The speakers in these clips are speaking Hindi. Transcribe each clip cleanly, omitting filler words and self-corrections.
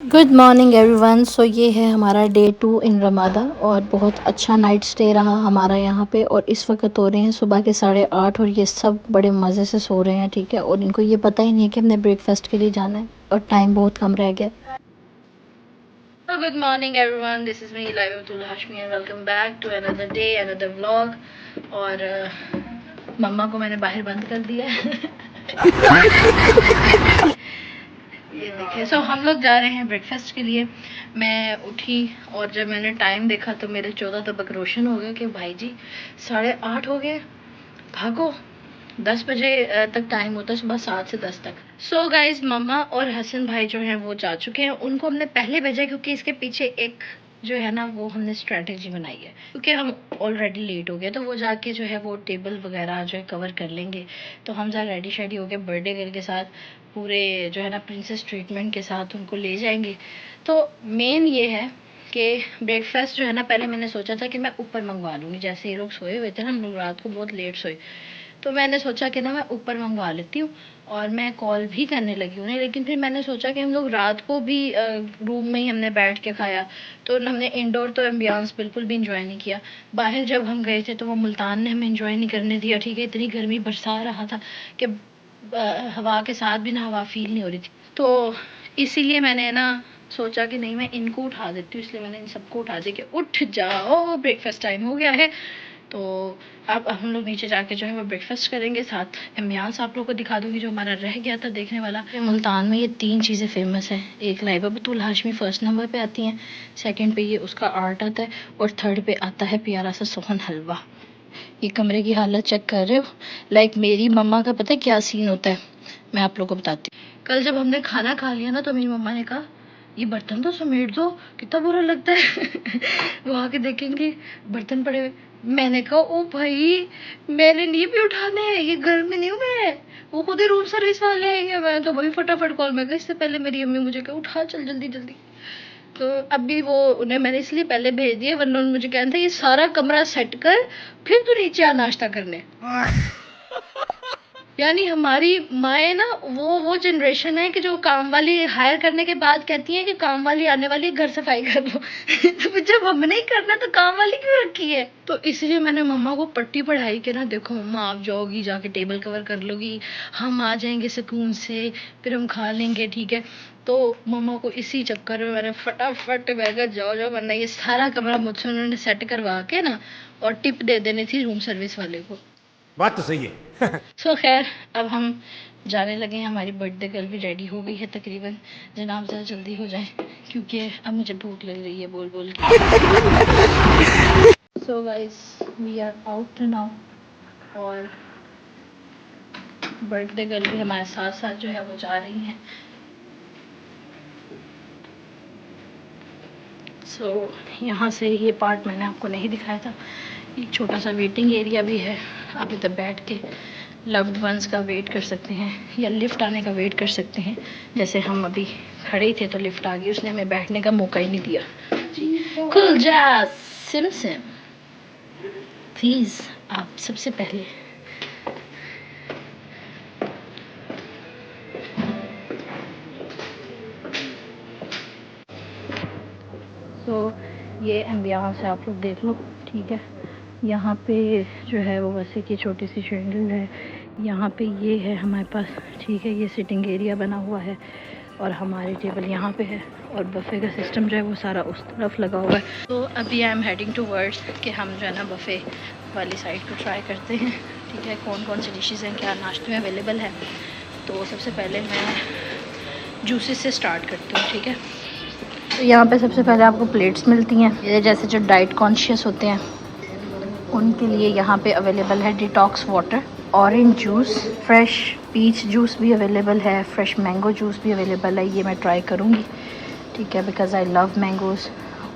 Good morning everyone. सो ये है हमारा डे 2 इन रमादा और बहुत अच्छा नाइट स्टे रहा हमारा यहाँ पे। और इस वक्त हो रहे हैं सुबह के 8:30 और ये सब बड़े मज़े से सो रहे हैं, ठीक है। और इनको ये पता ही नहीं है कि हमने ब्रेकफास्ट के लिए जाना है और टाइम बहुत कम रह गया। Good morning everyone, this is me लाइव Hashmi and welcome back to another day another vlog. और मम्मा को मैंने बाहर बंद कर दिया है। ये देखिए, सो हम लोग जा रहे हैं ब्रेकफास्ट के लिए। मैं उठी और जब मैंने टाइम देखा तो मेरे 14 तबक रोशन हो गए कि भाई जी 8:30 हो गए, भागो 10 बजे तक टाइम होता है, सुबह 7 से 10 तक। सो गाइज, मम्मा और हसन भाई जो हैं वो जा चुके हैं। उनको हमने पहले भेजा क्योंकि इसके पीछे एक जो है ना वो हमने स्ट्रेटेजी बनाई है, क्योंकि हम ऑलरेडी लेट हो गए। तो वो जाके जो है वो टेबल वगैरह जो है कवर कर लेंगे। तो हम जरा रेडी शेडी हो गए बर्थडे गर्ल के साथ, पूरे जो है ना प्रिंसेस ट्रीटमेंट के साथ उनको ले जाएंगे। तो मेन ये है कि ब्रेकफास्ट जो है ना, पहले मैंने सोचा था कि मैं ऊपर मंगवा लूँगी। जैसे ये लोग सोए हुए थे ना, हम लोग रात को बहुत लेट सोए, तो मैंने सोचा कि ना मैं ऊपर मंगवा लेती हूँ। और मैं कॉल भी करने लगी उन्हें, लेकिन फिर मैंने सोचा कि हम लोग रात को भी रूम में ही हमने बैठ के खाया, तो हमने इंडोर तो एम्बियंस बिल्कुल भी इंजॉय नहीं किया। बाहर जब हम गए थे तो वो मुल्तान ने हमें इंजॉय नहीं करने दिया, ठीक है। इतनी गर्मी बरसा रहा था कि हवा के साथ भी ना हवा फील नहीं हो रही थी। तो इसीलिए मैंने ना सोचा कि नहीं, मैं इनको उठा देती हूँ। इसलिए मैंने इन सबको उठा दिया कि उठ जाओ, ब्रेकफास्ट टाइम हो गया है। तो अब हम लोग नीचे जाके जो है वो ब्रेकफास्ट करेंगे। साथ एम्बियंस आप लोगों को दिखा दूंगी जो हमारा रह गया था देखने वाला। मुल्तान में ये 3 चीज़ें फेमस है। एक लाइबा बतूल हाशमी फर्स्ट नंबर पे आती हैं, सेकंड पे ये उसका आर्ट आता है, और थर्ड पे आता है प्यारा सा सोहन हलवा। ये कमरे की हालत चेक कर रहे हो? लाइक मेरी मम्मा का पता है क्या सीन होता है, मैं आप लोगों को बताती हूँ। कल जब हमने खाना खा लिया ना, तो मेरी मम्मा ने कहा ये बर्तन तो समेट दो, कितना बुरा लगता है। वो आके देखेंगे बर्तन पड़े हुए। मैंने कहा ओ भाई, मैंने नहीं भी उठाने हैं, ये घर में नहीं हूँ मैं, वो खुद ही रूम सर्विस वाले आएंगे। मैं तो भाई फटाफट कॉल में गई, इससे पहले मेरी अम्मी मुझे कहा उठा चल जल्दी जल्दी। तो अभी वो उन्हें मैंने इसलिए पहले भेज दिया, वरना उन्होंने मुझे कहना था ये सारा कमरा सेट कर, फिर तू नीचे आ नाश्ता करने। यानी हमारी माएँ ना वो जनरेशन है कि जो काम वाली हायर करने के बाद कहती हैं कि काम वाली आने वाली, घर सफाई कर लो। तो जब हमने ही करना तो काम वाली क्यों रखी है? तो इसलिए मैंने मम्मा को पट्टी पढ़ाई कि ना देखो मम्मा, आप जाओगी जाके टेबल कवर कर लोगी, हम आ जाएंगे सुकून से, फिर हम खा लेंगे, ठीक है। तो मम्मा को इसी चक्कर में मैंने फटाफट बहकर जाओ जाओ, वरना ये सारा कमरा मुझसे उन्होंने सेट करवा के ना और टिप दे देनी थी रूम सर्विस वाले को। बात तो सही है। सो खैर, अब हम जाने लगे हैं। हमारी बर्थडे गर्ल भी रेडी हो गई है तकरीबन। जनाब ज़रा जल्दी हो जाए क्योंकि अब मुझे भूख लग रही है बोल बोल के। So guys, we are out now और बर्थडे गर्ल भी हमारे साथ साथ जो है वो जा रही हैं। सो यहाँ से ये पार्ट मैंने आपको नहीं दिखाया था। एक छोटा सा वेटिंग एरिया भी है, आप इधर बैठ के लव्ड वंस का वेट कर सकते हैं या लिफ्ट आने का वेट कर सकते हैं। जैसे हम अभी खड़े थे तो लिफ्ट आ गई, उसने हमें बैठने का मौका ही नहीं दिया। खुल जा सिम सिम, प्लीज़ आप सबसे पहले। तो ये एम्बियंस है, आप लोग देख लो, ठीक है। यहाँ पे जो है वो वैसे की छोटी सी शेंडल है। यहाँ पे ये है हमारे पास, ठीक है। ये सिटिंग एरिया बना हुआ है और हमारी टेबल यहाँ पे है, और बफ़े का सिस्टम जो है वो सारा उस तरफ लगा हुआ है। तो अभी I am heading towards कि हम जो है ना बफ़े वाली साइड को ट्राई करते हैं, ठीक है। कौन कौन सी डिशेज़ हैं, क्या नाश्ते में अवेलेबल है। तो सबसे पहले मैं जूसेस से स्टार्ट करती हूँ, ठीक है। तो यहाँ पे सबसे पहले आपको प्लेट्स मिलती हैं। ये जैसे जो डाइट कॉन्शियस होते हैं उनके लिए यहाँ पे अवेलेबल है detox water, orange juice, fresh peach juice भी अवेलेबल है, फ्रेश मैंगो जूस भी अवेलेबल है। ये मैं ट्राई करूँगी, ठीक है, बिकॉज़ आई लव मैंगोज़।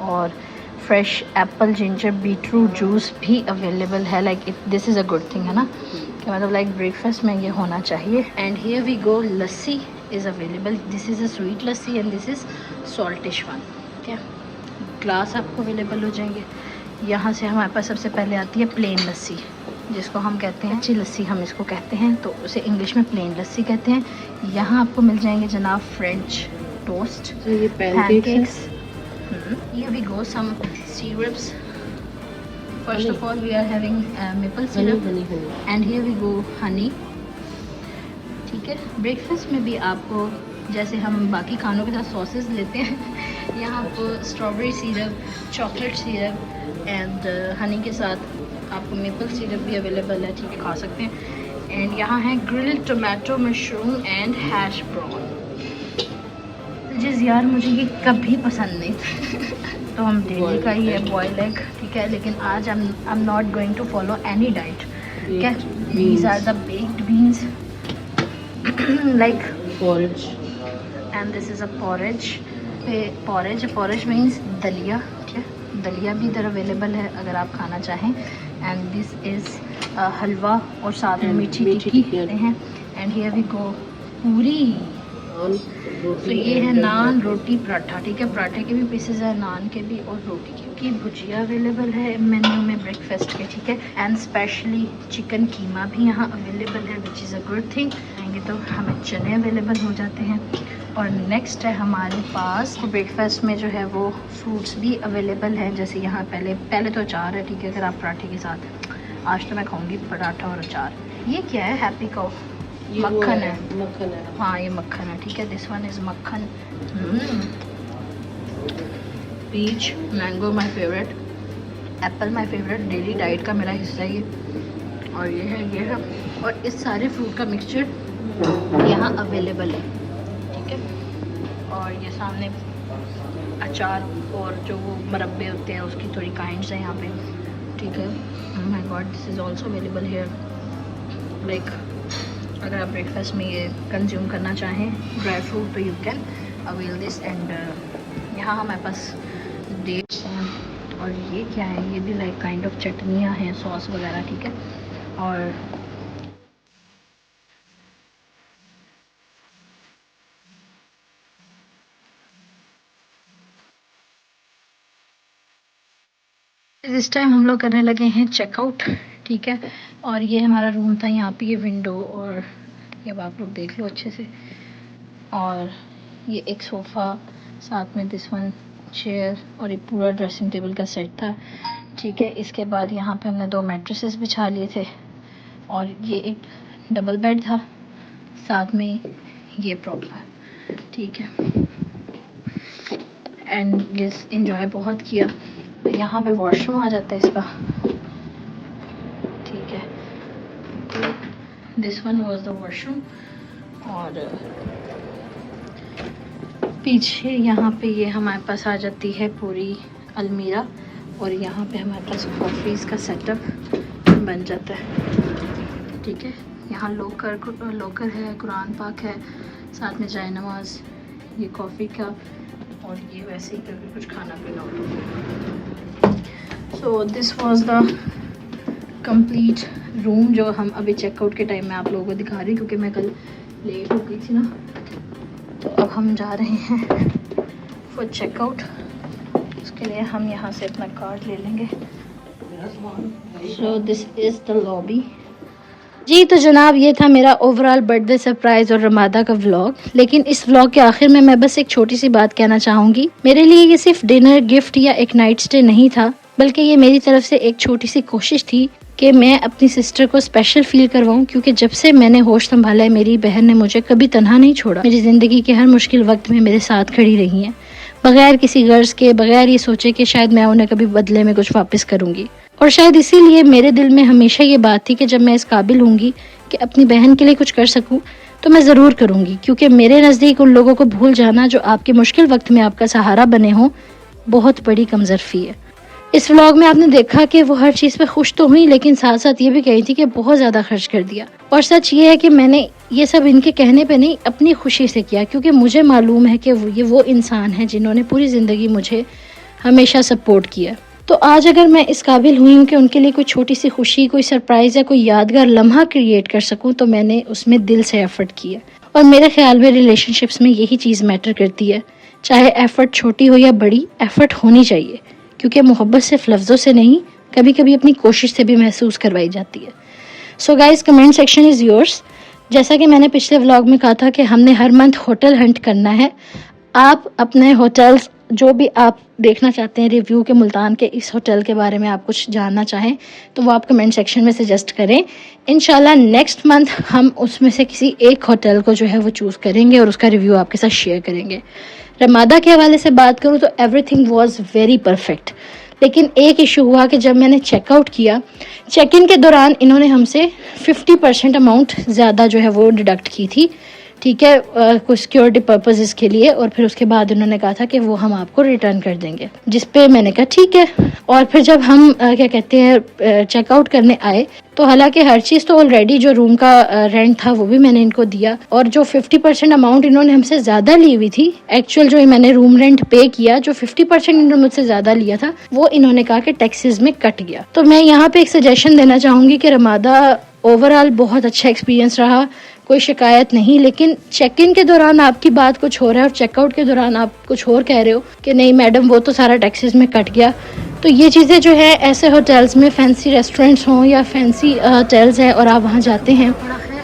और fresh apple ginger beetroot juice भी अवेलेबल है। Like this is a good thing, है ना, कि मतलब लाइक ब्रेकफास्ट में ये होना चाहिए। And here we go, lassi is available. This is a sweet lassi and this is saltish one, ठीक है। ग्लास आपको अवेलेबल हो जाएंगे। यहाँ से हमारे पास सबसे पहले आती है प्लेन लस्सी, जिसको हम कहते हैं अच्छी लस्सी, हम इसको कहते हैं, तो उसे इंग्लिश में प्लेन लस्सी कहते हैं। यहाँ आपको मिल जाएंगे जनाब फ्रेंच toast, So ये pancakes Here we go, some syrups. First of all, we are having maple syrup, honey. and here we go honey. ठीक है, ब्रेकफास्ट में भी आपको जैसे हम बाकी खानों के साथ सॉसेस लेते हैं, यहाँ आपको strawberry syrup, chocolate syrup and honey के साथ आपको मेपल सिरप भी अवेलेबल है, ठीक है, खा सकते हैं। एंड यहाँ है grilled tomato mushroom and hash brown. जिस यार मुझे ये कभी पसंद नहीं था तो हम डेली का ही है बॉयल एग, ठीक है, लेकिन आज I am not going to follow any diet, ठीक है। These are the baked beans like porridge and this is a porridge means दलिया, ठीक है, दलिया भी इधर अवेलेबल है अगर आप खाना चाहें। एंड दिस इज़ हलवा और साथ में मीठी टिक्की देते हैं। एंड हियर वी गो पूरी, तो ये है नान रोटी पराठा, ठीक है, पराठे के भी पीसेस है, नान के भी और रोटी के भी। भुजिया अवेलेबल है मेन्यू में ब्रेकफास्ट के, ठीक है, एंड स्पेशली चिकन कीमा भी यहाँ अवेलेबल है, which is a good thing. आएंगे तो हमें चने अवेलेबल हो जाते हैं। और नेक्स्ट है हमारे पास ब्रेकफास्ट में जो है वो फ्रूट्स भी अवेलेबल है, जैसे यहाँ पहले तो अचार है, ठीक है, अगर आप पराठे के साथ, आज तो मैं खाऊंगी पराठा और अचार। ये क्या है, हैप्पी काउ, मक्खन है, मक्खन है, हाँ ये मक्खन है, ठीक है, दिस वन इज़ मक्खन। Peach mango my favourite, apple my favourite, daily diet का मेरा हिस्सा है ये। और ये है और इस सारे फ्रूट का मिक्सचर यहाँ अवेलेबल है, ठीक है। और ये सामने अचार और जो वो मरब्बे होते हैं उसकी थोड़ी काइंड्स हैं यहाँ पे, ठीक है। My God, this is also available hair. Like अगर आप ब्रेकफास्ट में ये कंज्यूम करना चाहें ड्राई फ्रूट, तो you can avail this. And यहाँ हमारे पास डेट्स हैं। और ये क्या है, ये भी लाइक काइंड ऑफ चटनियाँ हैं, सॉस वगैरह, ठीक है। और इस टाइम हम लोग करने लगे हैं चेकआउट, ठीक है। और ये हमारा रूम था, यहाँ पे ये विंडो और ये आप लोग देख लो अच्छे से। और ये एक सोफ़ा, साथ में दिस वन चेयर और एक पूरा ड्रेसिंग टेबल का सेट था, ठीक है। इसके बाद यहाँ पे हमने 2 मैट्रेसेस बिछा लिए थे और ये एक डबल बेड था, साथ में ये प्रॉपर, ठीक है। एंड ये इंजॉय बहुत किया। यहाँ पे वॉशरूम आ जाता है इसका, ठीक है। This one was the washroom. और पीछे यहाँ पे ये हमारे पास आ जाती है पूरी अलमीरा, और यहाँ पे हमारे पास कॉफ़ीज़ का सेटअप बन जाता है, ठीक है। यहाँ लोकर है, कुरान पाक है, साथ में जाए नमाज, ये कॉफ़ी का, और ये वैसे ही करके कुछ खाना पीना होता। So this was the complete room जो हम अभी चेकआउट के टाइम में आप लोगों को दिखा रही, क्योंकि मैं कल लेट हो गई थी ना। तो अब हम जा रहे हैं फॉर चेकआउट, उसके लिए हम यहाँ से अपना कार्ड ले लेंगे। So this is the lobby. जी तो जनाब, ये था मेरा ओवरऑल बर्थडे सरप्राइज़ और रमादा का व्लॉग। लेकिन इस व्लॉग के आखिर में मैं बस एक छोटी सी बात कहना चाहूँगी। मेरे लिए ये सिर्फ डिनर, गिफ्ट या एक नाइट स्टे नहीं था, बल्कि ये मेरी तरफ से एक छोटी सी कोशिश थी कि मैं अपनी सिस्टर को स्पेशल फील करवाऊं, क्योंकि जब से मैंने होश संभाला है मेरी बहन ने मुझे कभी तन्हा नहीं छोड़ा। मेरी ज़िंदगी के हर मुश्किल वक्त में मेरे साथ खड़ी रही हैं, बगैर किसी गर्ज के, बगैर ये सोचे कि शायद मैं उन्हें कभी बदले में कुछ वापस करूँगी। और शायद इसीलिए मेरे दिल में हमेशा ये बात थी कि जब मैं इस काबिल होंगी कि अपनी बहन के लिए कुछ कर सकूं, तो मैं ज़रूर करूँगी। क्योंकि मेरे नज़दीक उन लोगों को भूल जाना जो आपके मुश्किल वक्त में आपका सहारा बने हों, बहुत बड़ी कमजरफी है। इस व्लॉग में आपने देखा कि वो हर चीज़ पे खुश तो हुई, लेकिन साथ साथ ये भी कही थी कि बहुत ज़्यादा खर्च कर दिया। और सच ये है कि मैंने ये सब इनके कहने पे नहीं, अपनी खुशी से किया, क्योंकि मुझे मालूम है कि वो इंसान है जिन्होंने पूरी ज़िंदगी मुझे हमेशा सपोर्ट किया। तो आज अगर मैं इस काबिल हुई हूँ कि उनके लिए कोई छोटी सी खुशी, कोई सरप्राइज़ या कोई यादगार लम्हा क्रिएट कर सकूँ, तो मैंने उसमें दिल से एफर्ट किया। और मेरे ख्याल में रिलेशनशिप्स में यही चीज़ मैटर करती है, चाहे एफर्ट छोटी हो या बड़ी, एफर्ट होनी चाहिए। क्योंकि मोहब्बत सिर्फ लफ्ज़ों से नहीं, कभी कभी अपनी कोशिश से भी महसूस करवाई जाती है। So guys, comment section is yours. जैसा कि मैंने पिछले व्लॉग में कहा था कि हमने हर मंथ होटल हंट करना है। आप अपने होटल्स जो भी आप देखना चाहते हैं रिव्यू के मुल्तान के इस होटल के बारे में आप कुछ जानना चाहें तो वो आप कमेंट सेक्शन में सजेस्ट करें। इंशाल्लाह नेक्स्ट मंथ हम उसमें से किसी एक होटल को जो है वो चूज़ करेंगे और उसका रिव्यू आपके साथ शेयर करेंगे। रमादा के हवाले से बात करूँ तो एवरीथिंग वाज वेरी परफेक्ट, लेकिन एक इशू हुआ कि जब मैंने चेकआउट किया, चेक इन के दौरान इन्होंने हमसे 50% अमाउंट ज़्यादा जो है वो डिडक्ट की थी, ठीक है, कुछ सिक्योरिटी पर्पसेस के लिए। और फिर उसके बाद उन्होंने कहा था कि वो हम आपको रिटर्न कर देंगे, जिस पे मैंने कहा ठीक है। और फिर जब हम क्या कहते हैं चेकआउट करने आए तो हालांकि हर चीज़ तो ऑलरेडी जो रूम का रेंट था वो भी मैंने इनको दिया, और जो 50% अमाउंट इन्होंने हमसे ज़्यादा ली हुई थी, एक्चुअल जो मैंने रूम रेंट पे किया, जो 50% इन्होंने मुझसे ज़्यादा लिया था वो इन्होंने कहा कि टैक्सेस में कट गया। तो मैं यहाँ पे एक सजेशन देना चाहूँगी कि रमादा ओवरऑल बहुत अच्छा एक्सपीरियंस रहा, कोई शिकायत नहीं। लेकिन चेक इन के दौरान आपकी बात कुछ हो रहा है और चेकआउट के दौरान आप कुछ और कह रहे हो कि नहीं मैडम वो तो सारा टैक्सेस में कट गया। तो ये चीज़ें जो है ऐसे होटल्स में, फैंसी रेस्टोरेंट्स हों या फैंसी होटल्स हैं और आप वहाँ जाते हैं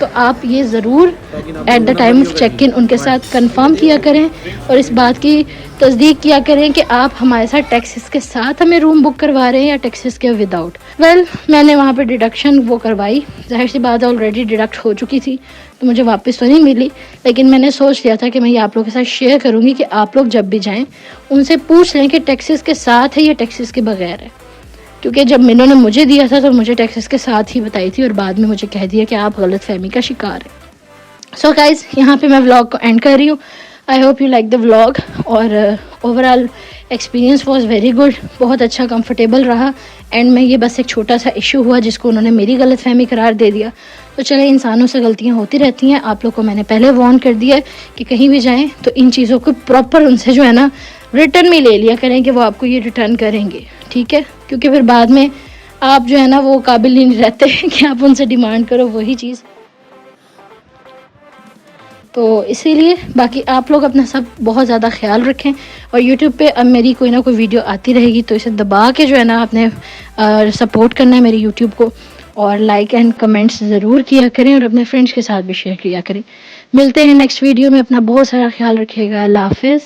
तो आप ये ज़रूर at the time of check in उनके साथ कंफर्म किया करें और इस बात की तस्दीक किया करें कि आप हमारे साथ टैक्सेस के साथ हमें रूम बुक करवा रहे हैं या टैक्सेस के विदाउट। मैंने वहाँ पे डिडक्शन वो करवाई, जाहिर सी बात है ऑलरेडी डिडक्ट हो चुकी थी तो मुझे वापस तो नहीं मिली, लेकिन मैंने सोच लिया था कि मैं ये आप लोगों के साथ शेयर करूँगी कि आप लोग जब भी जाएँ उनसे पूछ लें कि टैक्सेस के साथ है या टैक्सेस के बगैर है, क्योंकि जब इन्होंने मुझे दिया था तो मुझे टैक्सेस के साथ ही बताई थी और बाद में मुझे कह दिया कि आप गलत फहमी का शिकार हैं। सो गाइज यहाँ पे मैं व्लॉग को एंड कर रही हूँ। I hope you like the vlog और overall experience was very good, बहुत अच्छा कंफर्टेबल रहा। एंड में ये बस एक छोटा सा इशू हुआ जिसको उन्होंने मेरी गलत फहमी करार दे दिया। तो चले, इंसानों से गलतियाँ होती रहती हैं, आप लोग को मैंने पहले वार्न कर दिया है कि कहीं भी जाएँ तो इन चीज़ों को प्रॉपर उनसे जो है ना रिटर्न में ले लिया करें कि वो आपको ये रिटर्न करेंगे, ठीक है, क्योंकि फिर बाद में आप जो है ना वो काबिल ही नहीं रहते कि आप उनसे डिमांड करो वही चीज़। तो इसीलिए बाकी आप लोग अपना सब बहुत ज़्यादा ख्याल रखें और यूट्यूब पे अब मेरी कोई ना कोई वीडियो आती रहेगी तो इसे दबा के जो है ना आपने सपोर्ट करना है मेरी यूट्यूब को, और लाइक एंड कमेंट्स ज़रूर किया करें और अपने फ्रेंड्स के साथ भी शेयर किया करें। मिलते हैं नेक्स्ट वीडियो में, अपना बहुत सारा ख्याल रखिएगा। अल्लाह हाफिज़।